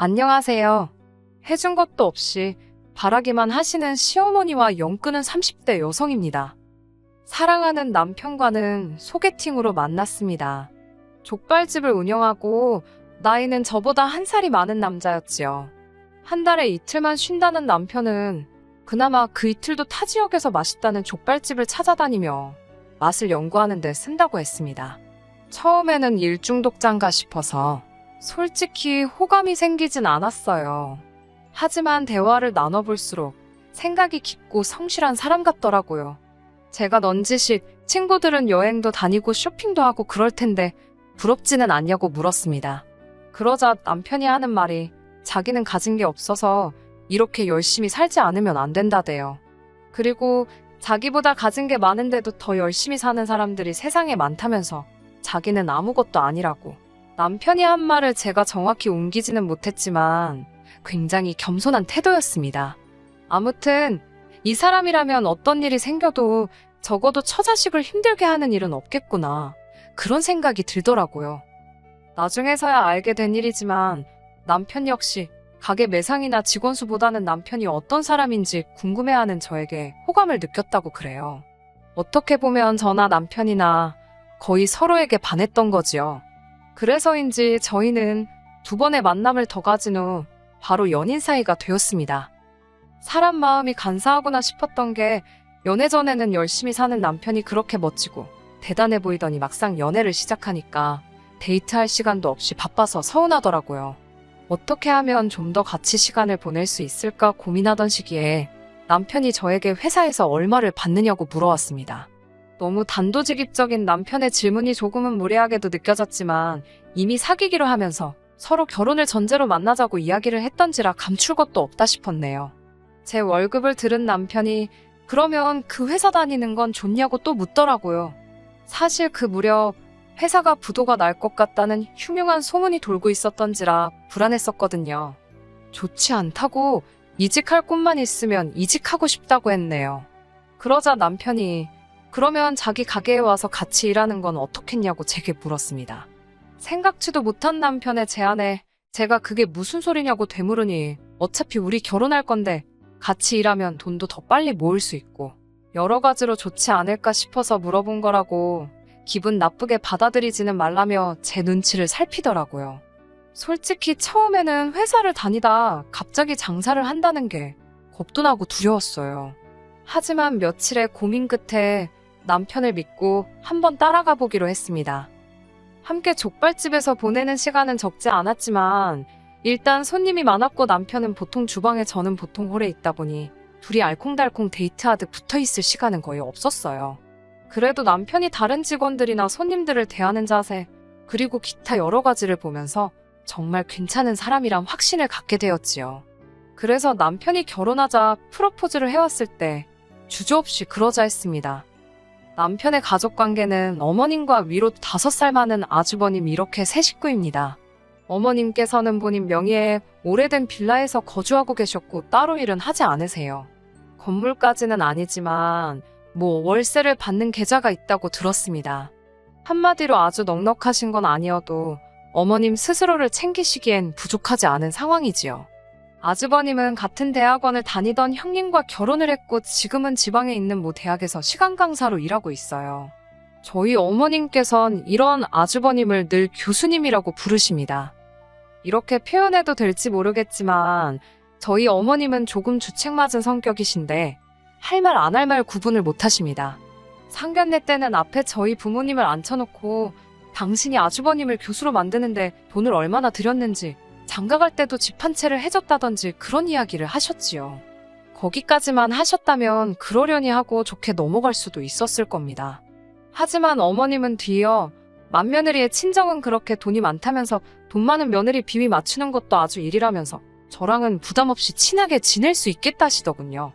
안녕하세요. 해준 것도 없이 바라기만 하시는 시어머니와 연 끊은 30대 여성입니다. 사랑하는 남편과는 소개팅으로 만났습니다. 족발집을 운영하고 나이는 저보다 한 살이 많은 남자였지요. 한 달에 이틀만 쉰다는 남편은 그나마 그 이틀도 타 지역에서 맛있다는 족발집을 찾아다니며 맛을 연구하는 데 쓴다고 했습니다. 처음에는 일중독자인가 싶어서 솔직히 호감이 생기진 않았어요. 하지만 대화를 나눠볼수록 생각이 깊고 성실한 사람 같더라고요. 제가 넌지시 친구들은 여행도 다니고 쇼핑도 하고 그럴 텐데 부럽지는 않냐고 물었습니다. 그러자 남편이 하는 말이 자기는 가진 게 없어서 이렇게 열심히 살지 않으면 안 된다대요. 그리고 자기보다 가진 게 많은데도 더 열심히 사는 사람들이 세상에 많다면서 자기는 아무것도 아니라고. 남편이 한 말을 제가 정확히 옮기지는 못했지만 굉장히 겸손한 태도였습니다. 아무튼 이 사람이라면 어떤 일이 생겨도 적어도 처자식을 힘들게 하는 일은 없겠구나. 그런 생각이 들더라고요. 나중에서야 알게 된 일이지만 남편 역시 가게 매상이나 직원 수보다는 남편이 어떤 사람인지 궁금해하는 저에게 호감을 느꼈다고 그래요. 어떻게 보면 저나 남편이나 거의 서로에게 반했던 거지요. 그래서인지 저희는 두 번의 만남을 더 가진 후 바로 연인 사이가 되었습니다. 사람 마음이 간사하구나 싶었던 게 연애 전에는 열심히 사는 남편이 그렇게 멋지고 대단해 보이더니 막상 연애를 시작하니까 데이트할 시간도 없이 바빠서 서운하더라고요. 어떻게 하면 좀 더 같이 시간을 보낼 수 있을까 고민하던 시기에 남편이 저에게 회사에서 얼마를 받느냐고 물어왔습니다. 너무 단도직입적인 남편의 질문이 조금은 무례하게도 느껴졌지만 이미 사귀기로 하면서 서로 결혼을 전제로 만나자고 이야기를 했던지라 감출 것도 없다 싶었네요. 제 월급을 들은 남편이 그러면 그 회사 다니는 건 좋냐고 또 묻더라고요. 사실 그 무렵 회사가 부도가 날 것 같다는 흉흉한 소문이 돌고 있었던지라 불안했었거든요. 좋지 않다고 이직할 곳만 있으면 이직하고 싶다고 했네요. 그러자 남편이 그러면 자기 가게에 와서 같이 일하는 건 어떻겠냐고 제게 물었습니다. 생각지도 못한 남편의 제안에 제가 그게 무슨 소리냐고 되물으니 어차피 우리 결혼할 건데 같이 일하면 돈도 더 빨리 모을 수 있고 여러 가지로 좋지 않을까 싶어서 물어본 거라고 기분 나쁘게 받아들이지는 말라며 제 눈치를 살피더라고요. 솔직히 처음에는 회사를 다니다 갑자기 장사를 한다는 게 겁도 나고 두려웠어요. 하지만 며칠의 고민 끝에 남편을 믿고 한번 따라가 보기로 했습니다. 함께 족발집에서 보내는 시간은 적지 않았지만 일단 손님이 많았고 남편은 보통 주방에 저는 보통 홀에 있다 보니 둘이 알콩달콩 데이트하듯 붙어있을 시간은 거의 없었어요. 그래도 남편이 다른 직원들이나 손님들을 대하는 자세 그리고 기타 여러 가지를 보면서 정말 괜찮은 사람이란 확신을 갖게 되었지요. 그래서 남편이 결혼하자 프로포즈를 해왔을 때 주저없이 그러자 했습니다. 남편의 가족관계는 어머님과 위로 5살 많은 아주버님 이렇게 세 식구입니다. 어머님께서는 본인 명의의 오래된 빌라에서 거주하고 계셨고 따로 일은 하지 않으세요. 건물까지는 아니지만 월세를 받는 계좌가 있다고 들었습니다. 한마디로 아주 넉넉하신 건 아니어도 어머님 스스로를 챙기시기엔 부족하지 않은 상황이지요. 아주버님은 같은 대학원을 다니던 형님과 결혼을 했고 지금은 지방에 있는 모 대학에서 시간 강사로 일하고 있어요. 저희 어머님께선 이런 아주버님을 늘 교수님이라고 부르십니다. 이렇게 표현해도 될지 모르겠지만 저희 어머님은 조금 주책맞은 성격이신데 할 말 안 할 말 구분을 못하십니다. 상견례 때는 앞에 저희 부모님을 앉혀놓고 당신이 아주버님을 교수로 만드는데 돈을 얼마나 들였는지 장가갈 때도 집 한 채를 해줬다던지 그런 이야기를 하셨지요. 거기까지만 하셨다면 그러려니 하고 좋게 넘어갈 수도 있었을 겁니다. 하지만 어머님은 뒤이어 맏며느리의 친정은 그렇게 돈이 많다면서 돈 많은 며느리 비위 맞추는 것도 아주 일이라면서 저랑은 부담 없이 친하게 지낼 수 있겠다 하시더군요.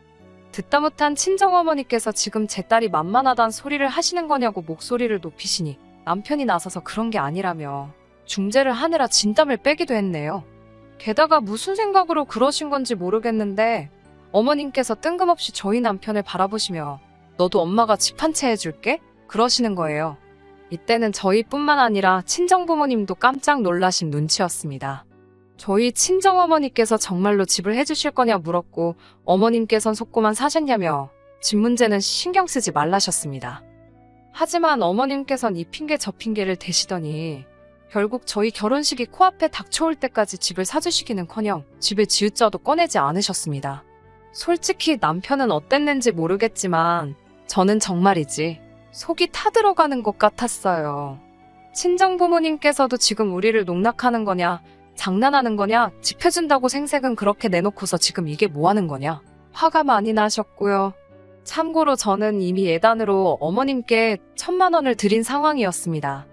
듣다 못한 친정어머니께서 지금 제 딸이 만만하단 소리를 하시는 거냐고 목소리를 높이시니 남편이 나서서 그런 게 아니라며 중재를 하느라 진땀을 빼기도 했네요. 게다가 무슨 생각으로 그러신 건지 모르겠는데 어머님께서 뜬금없이 저희 남편을 바라보시며 너도 엄마가 집 한 채 해줄게? 그러시는 거예요. 이때는 저희뿐만 아니라 친정부모님도 깜짝 놀라신 눈치였습니다. 저희 친정어머니께서 정말로 집을 해주실 거냐 물었고 어머님께선 속고만 사셨냐며 집 문제는 신경 쓰지 말라셨습니다. 하지만 어머님께선 이 핑계 저 핑계를 대시더니 결국 저희 결혼식이 코앞에 닥쳐올 때까지 집을 사주시기는커녕 집을 지읒자도 꺼내지 않으셨습니다. 솔직히 남편은 어땠는지 모르겠지만 저는 정말이지 속이 타들어가는 것 같았어요. 친정부모님께서도 지금 우리를 농락하는 거냐, 장난하는 거냐, 집 해준다고 생색은 그렇게 내놓고서 지금 이게 뭐 하는 거냐, 화가 많이 나셨고요. 참고로 저는 이미 예단으로 어머님께 1,000만 원을 드린 상황이었습니다.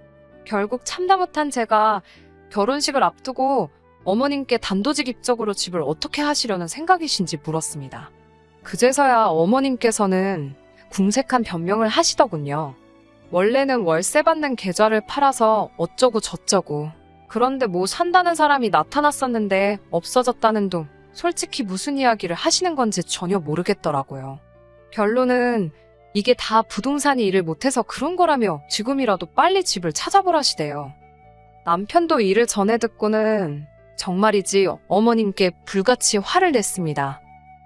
결국 참다 못한 제가 결혼식을 앞두고 어머님께 단도직입적으로 집을 어떻게 하시려는 생각이신지 물었습니다. 그제서야 어머님께서는 궁색한 변명을 하시더군요. 원래는 월세 받는 계좌를 팔아서 어쩌고 저쩌고. 그런데 뭐 산다는 사람이 나타났었는데 없어졌다는 둥. 솔직히 무슨 이야기를 하시는 건지 전혀 모르겠더라고요. 결론은 이게 다 부동산이 일을 못해서 그런 거라며 지금이라도 빨리 집을 찾아보라시대요. 남편도 이를 전해 듣고는 정말이지 어머님께 불같이 화를 냈습니다.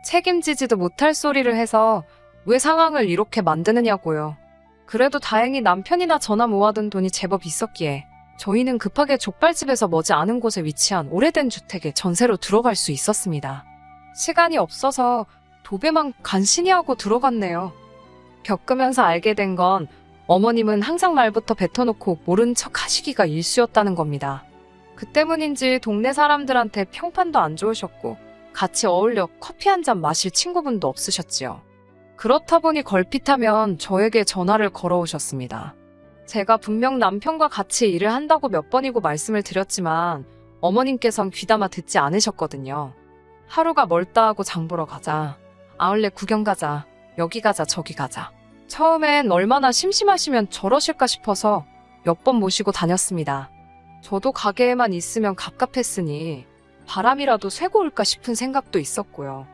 책임지지도 못할 소리를 해서 왜 상황을 이렇게 만드느냐고요. 그래도 다행히 남편이나 저나 모아둔 돈이 제법 있었기에 저희는 급하게 족발집에서 머지 않은 곳에 위치한 오래된 주택에 전세로 들어갈 수 있었습니다. 시간이 없어서 도배만 간신히 하고 들어갔네요. 겪으면서 알게 된 건 어머님은 항상 말부터 뱉어놓고 모른 척 하시기가 일쑤였다는 겁니다. 그 때문인지 동네 사람들한테 평판도 안 좋으셨고 같이 어울려 커피 한 잔 마실 친구분도 없으셨지요. 그렇다 보니 걸핏하면 저에게 전화를 걸어오셨습니다. 제가 분명 남편과 같이 일을 한다고 몇 번이고 말씀을 드렸지만 어머님께선 귀담아 듣지 않으셨거든요. 하루가 멀다 하고 장 보러 가자. 아울렛 구경 가자. 여기 가자 저기 가자. 처음엔 얼마나 심심하시면 저러실까 싶어서 몇 번 모시고 다녔습니다. 저도 가게에만 있으면 갑갑했으니 바람이라도 쐬고 올까 싶은 생각도 있었고요.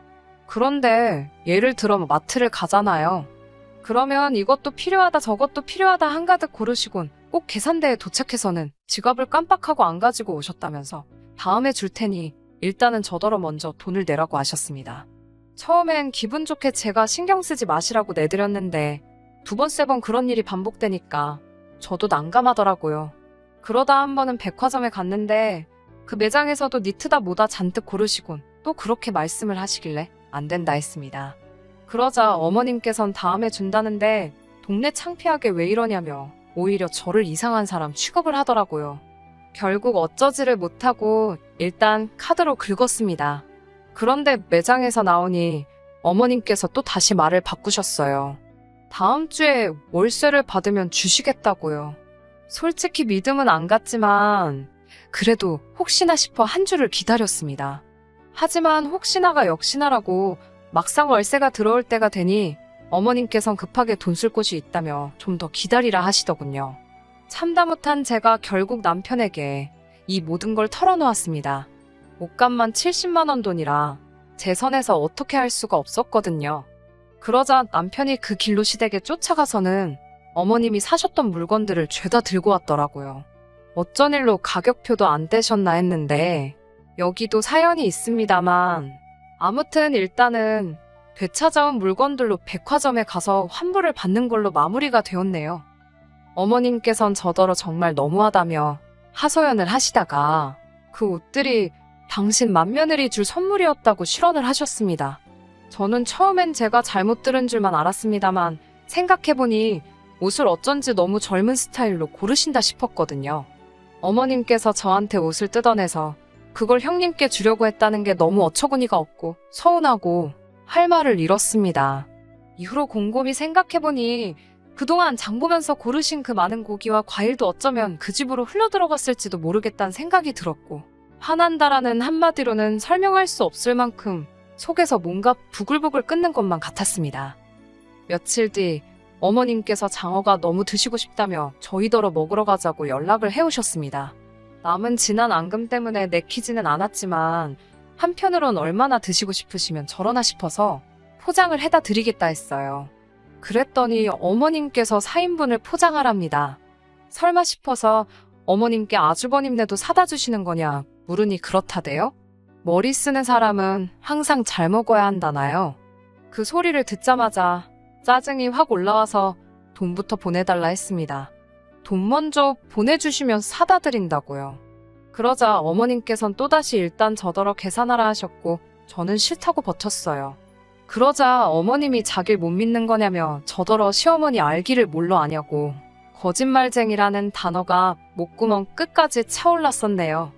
그런데 예를 들어 마트를 가잖아요. 그러면 이것도 필요하다 저것도 필요하다 한가득 고르시곤 꼭 계산대에 도착해서는 지갑을 깜빡하고 안 가지고 오셨다면서 다음에 줄 테니 일단은 저더러 먼저 돈을 내라고 하셨습니다. 처음엔 기분 좋게 제가 신경 쓰지 마시라고 내드렸는데 두 번 세 번 그런 일이 반복되니까 저도 난감하더라고요. 그러다 한 번은 백화점에 갔는데 그 매장에서도 니트다 뭐다 잔뜩 고르시곤 또 그렇게 말씀을 하시길래 안 된다 했습니다. 그러자 어머님께선 다음에 준다는데 동네 창피하게 왜 이러냐며 오히려 저를 이상한 사람 취급을 하더라고요. 결국 어쩌지를 못하고 일단 카드로 긁었습니다. 그런데 매장에서 나오니 어머님께서 또 다시 말을 바꾸셨어요. 다음 주에 월세를 받으면 주시겠다고요. 솔직히 믿음은 안 갔지만 그래도 혹시나 싶어 한 주를 기다렸습니다. 하지만 혹시나가 역시나라고 막상 월세가 들어올 때가 되니 어머님께선 급하게 돈 쓸 곳이 있다며 좀 더 기다리라 하시더군요. 참다 못한 제가 결국 남편에게 이 모든 걸 털어놓았습니다. 옷값만 70만 원 돈이라 제 선에서 어떻게 할 수가 없었거든요. 그러자 남편이 그 길로 시댁에 쫓아가서는 어머님이 사셨던 물건들을 죄다 들고 왔더라고요. 어쩐 일로 가격표도 안 떼셨나 했는데 여기도 사연이 있습니다만 아무튼 일단은 되찾아온 물건들로 백화점에 가서 환불을 받는 걸로 마무리가 되었네요. 어머님께선 저더러 정말 너무하다며 하소연을 하시다가 그 옷들이 당신 맏며느리 줄 선물이었다고 실언을 하셨습니다. 저는 처음엔 제가 잘못 들은 줄만 알았습니다만 생각해보니 옷을 어쩐지 너무 젊은 스타일로 고르신다 싶었거든요. 어머님께서 저한테 옷을 뜯어내서 그걸 형님께 주려고 했다는 게 너무 어처구니가 없고 서운하고 할 말을 잃었습니다. 이후로 곰곰이 생각해보니 그동안 장 보면서 고르신 그 많은 고기와 과일도 어쩌면 그 집으로 흘러들어갔을지도 모르겠다는 생각이 들었고 화난다라는 한마디로는 설명할 수 없을 만큼 속에서 뭔가 부글부글 끓는 것만 같았습니다. 며칠 뒤 어머님께서 장어가 너무 드시고 싶다며 저희더러 먹으러 가자고 연락을 해오셨습니다. 남은 지난 앙금 때문에 내키지는 않았지만 한편으론 얼마나 드시고 싶으시면 저러나 싶어서 포장을 해다 드리겠다 했어요. 그랬더니 어머님께서 4인분을 포장하랍니다. 설마 싶어서 어머님께 아주버님네도 사다 주시는 거냐 물으니 그렇다대요? 머리 쓰는 사람은 항상 잘 먹어야 한다나요? 그 소리를 듣자마자 짜증이 확 올라와서 돈부터 보내달라 했습니다. 돈 먼저 보내주시면 사다 드린다고요. 그러자 어머님께선 또다시 일단 저더러 계산하라 하셨고 저는 싫다고 버텼어요. 그러자 어머님이 자길 못 믿는 거냐며 저더러 시어머니 알기를 몰라 아냐고 거짓말쟁이라는 단어가 목구멍 끝까지 차올랐었네요.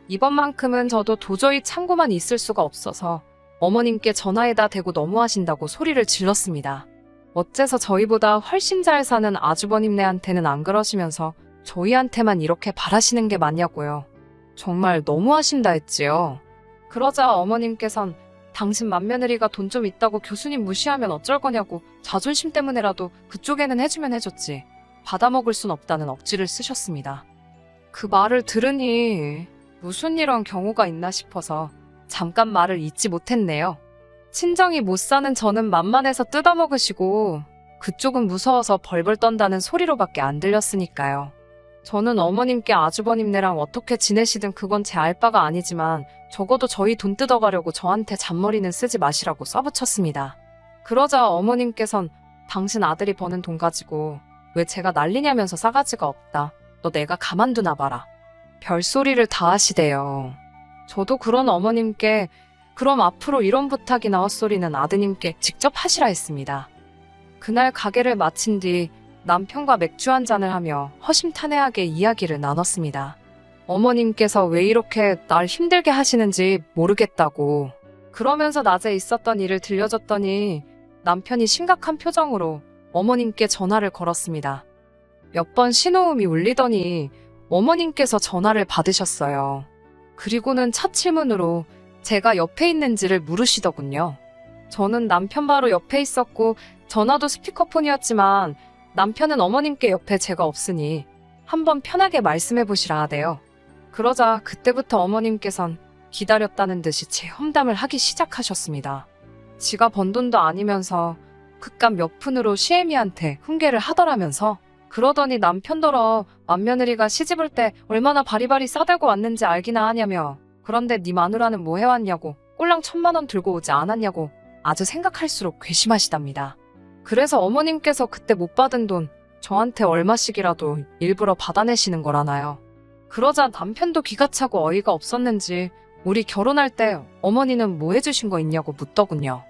이번만큼은 저도 도저히 참고만 있을 수가 없어서 어머님께 전화에다 대고 너무하신다고 소리를 질렀습니다. 어째서 저희보다 훨씬 잘 사는 아주버님네한테는 안 그러시면서 저희한테만 이렇게 바라시는 게 맞냐고요. 정말 너무하신다 했지요. 그러자 어머님께선 당신 맏며느리가 돈 좀 있다고 교수님 무시하면 어쩔 거냐고 자존심 때문에라도 그쪽에는 해주면 해줬지. 받아먹을 순 없다는 억지를 쓰셨습니다. 그 말을 들으니 무슨 이런 경우가 있나 싶어서 잠깐 말을 잇지 못했네요. 친정이 못 사는 저는 만만해서 뜯어먹으시고 그쪽은 무서워서 벌벌 떤다는 소리로밖에 안 들렸으니까요. 저는 어머님께 아주버님네랑 어떻게 지내시든 그건 제 알 바가 아니지만 적어도 저희 돈 뜯어가려고 저한테 잔머리는 쓰지 마시라고 써붙였습니다. 그러자 어머님께선 당신 아들이 버는 돈 가지고 왜 제가 난리냐면서 싸가지가 없다. 너 내가 가만두나 봐라. 별소리를 다 하시대요. 저도 그런 어머님께 그럼 앞으로 이런 부탁이나 헛소리는 아드님께 직접 하시라 했습니다. 그날 가게를 마친 뒤 남편과 맥주 한 잔을 하며 허심탄회하게 이야기를 나눴습니다. 어머님께서 왜 이렇게 날 힘들게 하시는지 모르겠다고 그러면서 낮에 있었던 일을 들려줬더니 남편이 심각한 표정으로 어머님께 전화를 걸었습니다. 몇 번 신호음이 울리더니 어머님께서 전화를 받으셨어요. 그리고는 첫 질문으로 제가 옆에 있는지를 물으시더군요. 저는 남편 바로 옆에 있었고 전화도 스피커폰이었지만 남편은 어머님께 옆에 제가 없으니 한번 편하게 말씀해 보시라 하대요. 그러자 그때부터 어머님께선 기다렸다는 듯이 제 험담을 하기 시작하셨습니다. 지가 번 돈도 아니면서 그깟 몇 푼으로 시애미한테 훈계를 하더라면서 그러더니 남편더러 맏며느리가 시집올 때 얼마나 바리바리 싸들고 왔는지 알기나 하냐며 그런데 네 마누라는 뭐 해왔냐고 꼴랑 1,000만 원 들고 오지 않았냐고 아주 생각할수록 괘씸하시답니다. 그래서 어머님께서 그때 못 받은 돈 저한테 얼마씩이라도 일부러 받아내시는 거라나요. 그러자 남편도 기가 차고 어이가 없었는지 우리 결혼할 때 어머니는 뭐 해주신 거 있냐고 묻더군요.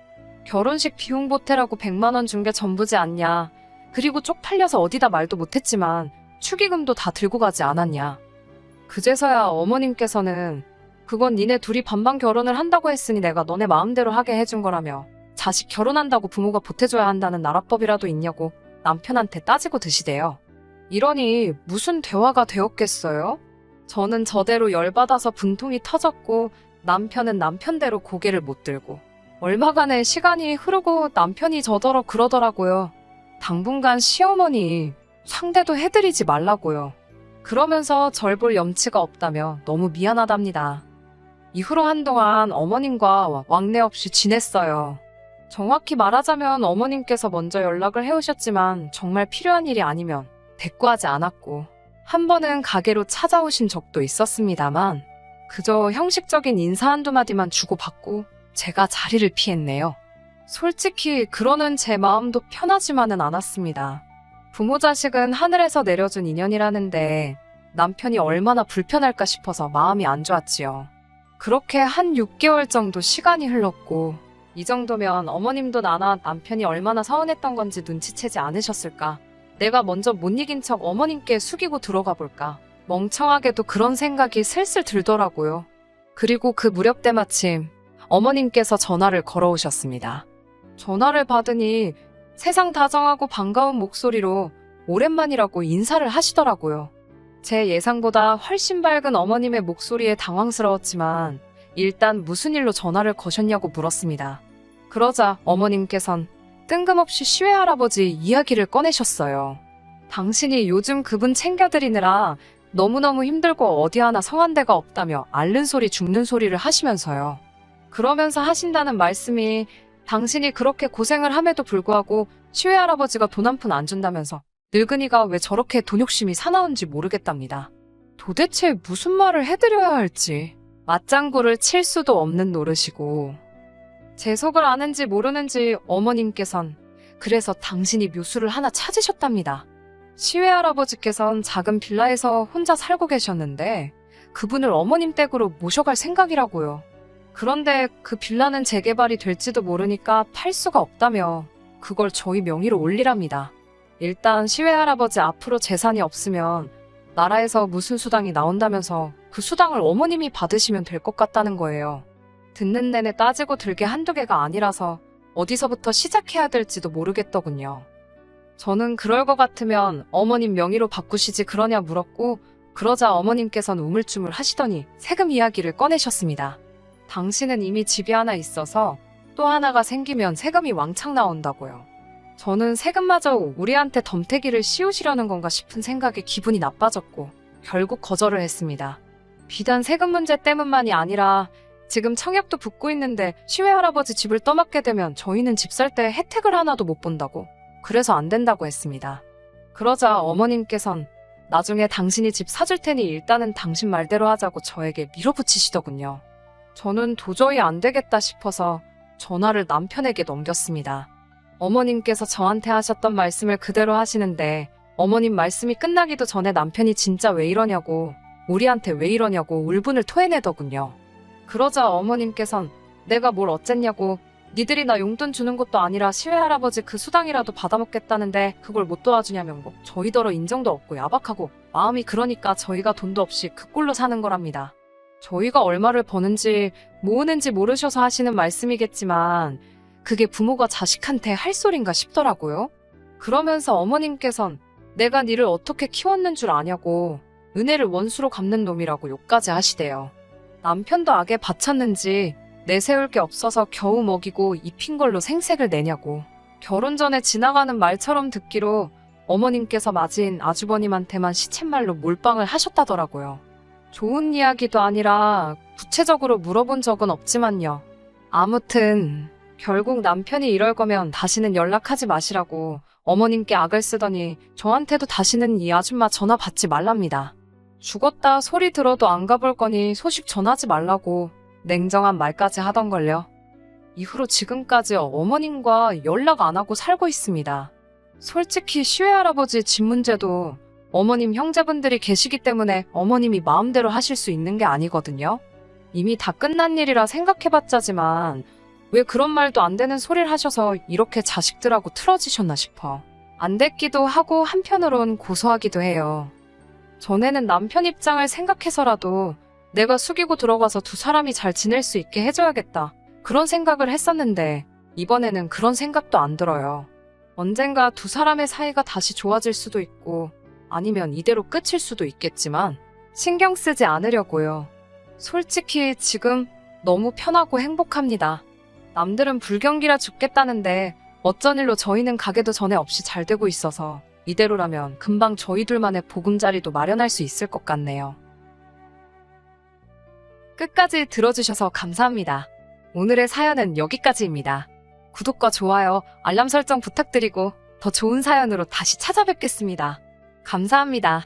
결혼식 비용 보태라고 100만 원 준 게 전부지 않냐. 그리고 쪽팔려서 어디다 말도 못했지만 축의금도 다 들고 가지 않았냐. 그제서야 어머님께서는 그건 니네 둘이 반반 결혼을 한다고 했으니 내가 너네 마음대로 하게 해준 거라며 자식 결혼한다고 부모가 보태줘야 한다는 나라법이라도 있냐고 남편한테 따지고 드시대요. 이러니 무슨 대화가 되었겠어요? 저는 저대로 열받아서 분통이 터졌고 남편은 남편대로 고개를 못 들고 얼마간의 시간이 흐르고 남편이 저더러 그러더라고요. 당분간 시어머니 상대도 해드리지 말라고요. 그러면서 절 볼 염치가 없다며 너무 미안하답니다. 이후로 한동안 어머님과 왕래 없이 지냈어요. 정확히 말하자면 어머님께서 먼저 연락을 해오셨지만 정말 필요한 일이 아니면 대꾸하지 않았고 한 번은 가게로 찾아오신 적도 있었습니다만 그저 형식적인 인사 한두 마디만 주고받고 제가 자리를 피했네요. 솔직히 그러는 제 마음도 편하지만은 않았습니다. 부모 자식은 하늘에서 내려준 인연이라는데 남편이 얼마나 불편할까 싶어서 마음이 안 좋았지요. 그렇게 한 6개월 정도 시간이 흘렀고 이 정도면 어머님도 나나 남편이 얼마나 서운했던 건지 눈치채지 않으셨을까. 내가 먼저 못 이긴 척 어머님께 숙이고 들어가 볼까. 멍청하게도 그런 생각이 슬슬 들더라고요. 그리고 그 무렵 때마침 어머님께서 전화를 걸어오셨습니다. 전화를 받으니 세상 다정하고 반가운 목소리로 오랜만이라고 인사를 하시더라고요. 제 예상보다 훨씬 밝은 어머님의 목소리에 당황스러웠지만 일단 무슨 일로 전화를 거셨냐고 물었습니다. 그러자 어머님께선 뜬금없이 시외할아버지 이야기를 꺼내셨어요. 당신이 요즘 그분 챙겨드리느라 너무너무 힘들고 어디 하나 성한 데가 없다며 앓는 소리 죽는 소리를 하시면서요. 그러면서 하신다는 말씀이 당신이 그렇게 고생을 함에도 불구하고 시외할아버지가 돈 한 푼 안 준다면서 늙은이가 왜 저렇게 돈 욕심이 사나운지 모르겠답니다. 도대체 무슨 말을 해드려야 할지 맞장구를 칠 수도 없는 노릇이고 제 속을 아는지 모르는지 어머님께선 그래서 당신이 묘수를 하나 찾으셨답니다. 시외할아버지께선 작은 빌라에서 혼자 살고 계셨는데 그분을 어머님 댁으로 모셔갈 생각이라고요. 그런데 그 빌라는 재개발이 될지도 모르니까 팔 수가 없다며 그걸 저희 명의로 올리랍니다. 일단 시외할아버지 앞으로 재산이 없으면 나라에서 무슨 수당이 나온다면서 그 수당을 어머님이 받으시면 될 것 같다는 거예요. 듣는 내내 따지고 들게 한두 개가 아니라서 어디서부터 시작해야 될지도 모르겠더군요. 저는 그럴 것 같으면 어머님 명의로 바꾸시지 그러냐 물었고 그러자 어머님께선 우물쭈물 하시더니 세금 이야기를 꺼내셨습니다. 당신은 이미 집이 하나 있어서 또 하나가 생기면 세금이 왕창 나온다고요. 저는 세금마저 우리한테 덤태기를 씌우시려는 건가 싶은 생각에 기분이 나빠졌고 결국 거절을 했습니다. 비단 세금 문제 때문만이 아니라 지금 청약도 붙고 있는데 시외할아버지 집을 떠맡게 되면 저희는 집 살 때 혜택을 하나도 못 본다고 그래서 안 된다고 했습니다. 그러자 어머님께선 나중에 당신이 집 사줄 테니 일단은 당신 말대로 하자고 저에게 밀어붙이시더군요. 저는 도저히 안 되겠다 싶어서 전화를 남편에게 넘겼습니다. 어머님께서 저한테 하셨던 말씀을 그대로 하시는데 어머님 말씀이 끝나기도 전에 남편이 진짜 왜 이러냐고 우리한테 왜 이러냐고 울분을 토해내더군요. 그러자 어머님께선 내가 뭘 어쨌냐고 니들이 나 용돈 주는 것도 아니라 시외할아버지 그 수당이라도 받아먹겠다는데 그걸 못 도와주냐면 뭐 저희더러 인정도 없고 야박하고 마음이 그러니까 저희가 돈도 없이 그 꼴로 사는 거랍니다. 저희가 얼마를 버는지 모으는지 모르셔서 하시는 말씀이겠지만 그게 부모가 자식한테 할 소린가 싶더라고요. 그러면서 어머님께선 내가 니를 어떻게 키웠는 줄 아냐고 은혜를 원수로 갚는 놈이라고 욕까지 하시대요. 남편도 악에 바쳤는지 내세울 게 없어서 겨우 먹이고 입힌 걸로 생색을 내냐고 결혼 전에 지나가는 말처럼 듣기로 어머님께서 맞이인 아주버님한테만 시쳇말로 몰빵을 하셨다더라고요. 좋은 이야기도 아니라 구체적으로 물어본 적은 없지만요. 아무튼 결국 남편이 이럴 거면 다시는 연락하지 마시라고 어머님께 악을 쓰더니 저한테도 다시는 이 아줌마 전화 받지 말랍니다. 죽었다 소리 들어도 안 가볼 거니 소식 전하지 말라고 냉정한 말까지 하던걸요. 이후로 지금까지 어머님과 연락 안 하고 살고 있습니다. 솔직히 시외할아버지 집 문제도 어머님 형제분들이 계시기 때문에 어머님이 마음대로 하실 수 있는 게 아니거든요. 이미 다 끝난 일이라 생각해봤자지만 왜 그런 말도 안 되는 소리를 하셔서 이렇게 자식들하고 틀어지셨나 싶어. 안 됐기도 하고 한편으론 고소하기도 해요. 전에는 남편 입장을 생각해서라도 내가 숙이고 들어가서 두 사람이 잘 지낼 수 있게 해줘야겠다. 그런 생각을 했었는데 이번에는 그런 생각도 안 들어요. 언젠가 두 사람의 사이가 다시 좋아질 수도 있고 아니면 이대로 끝일 수도 있겠지만 신경 쓰지 않으려고요. 솔직히 지금 너무 편하고 행복합니다. 남들은 불경기라 죽겠다는데 어쩐 일로 저희는 가게도 전에 없이 잘 되고 있어서 이대로라면 금방 저희 둘만의 보금자리도 마련할 수 있을 것 같네요. 끝까지 들어주셔서 감사합니다. 오늘의 사연은 여기까지입니다. 구독과 좋아요, 알람 설정 부탁드리고 더 좋은 사연으로 다시 찾아뵙겠습니다. 감사합니다.